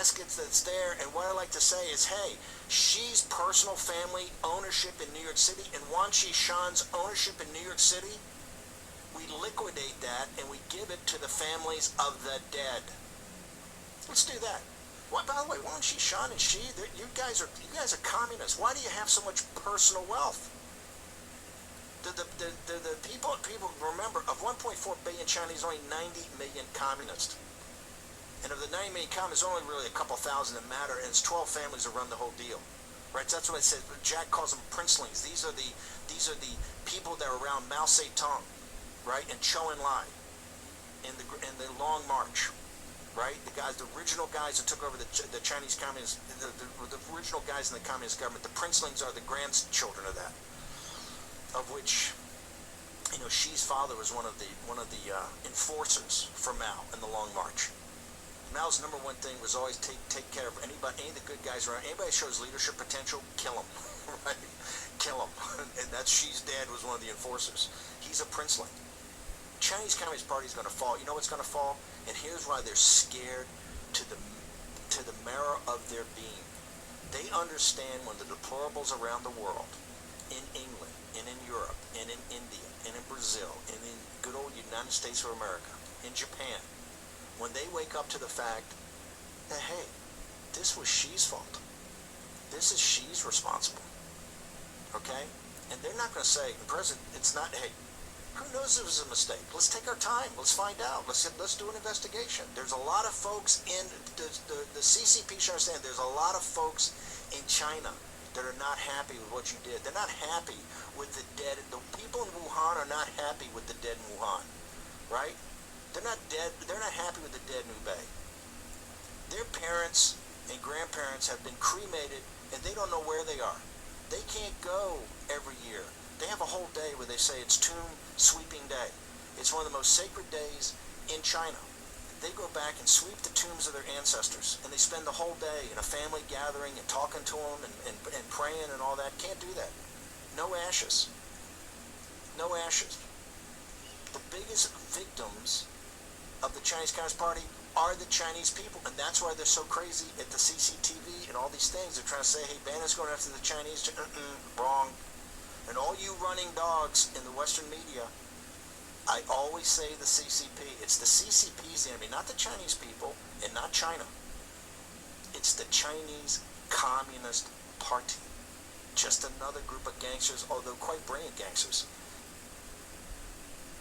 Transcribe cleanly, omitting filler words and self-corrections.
caskets that's there. And what I like to say is, hey, Xi's personal family ownership in New York City and Wang Qishan's ownership in New York City, we liquidate that and we give it to the families of the dead. Let's do that. Well, by the way, Wang Qishan and Xi, you guys are communists. Why do you have so much personal wealth? The people remember, of 1.4 billion Chinese, only 90 million communists. And of the 90 million communists, only really a couple thousand that matter, and it's 12 families that run the whole deal. Right? So that's what I said. Jack calls them princelings. These are the people that are around Mao Zedong, right, and Zhou Enlai, in the Long March, right? The original guys that took over the Chinese communists, the original guys in the communist government. The princelings are the grandchildren of that, of which, Xi's father was one of the enforcers for Mao in the Long March. Mao's number one thing was always take care of any of the good guys around. Anybody shows leadership potential, kill him, right? Kill him. And that's Xi's dad was one of the enforcers. He's a princeling. Chinese Communist Party is going to fall. You know what's going to fall? And here's why they're scared to the marrow of their being. They understand when the deplorables around the world, in England, and in Europe, and in India, and in Brazil, and in good old United States of America, in Japan, when they wake up to the fact that, hey, this was Xi's fault. This is Xi's responsible. Okay? And they're not going to say, President, it's not, hey, who knows if it was a mistake? Let's take our time. Let's find out. Let's do an investigation. There's a lot of folks in the CCP should understand, there's a lot of folks in China that are not happy with what you did. They're not happy with the dead. The people in Wuhan are not happy with the dead in Wuhan. Right? They're not dead. They're not happy with the dead in Hubei. Their parents and grandparents have been cremated, and they don't know where they are. They can't go every year. They have a whole day where they say it's Tomb Sweeping Day. It's one of the most sacred days in China. They go back and sweep the tombs of their ancestors, and they spend the whole day in a family gathering and talking to them and praying and all that. Can't do that. No ashes. No ashes. The biggest victims of the Chinese Communist Party are the Chinese people, and that's why they're so crazy at the CCTV and all these things. They're trying to say, hey, Bannon's going after the Chinese. Wrong. And all you running dogs in the Western media, I always say the CCP. It's the CCP's the enemy, not the Chinese people and not China. It's the Chinese Communist Party. Just another group of gangsters, although quite brilliant gangsters.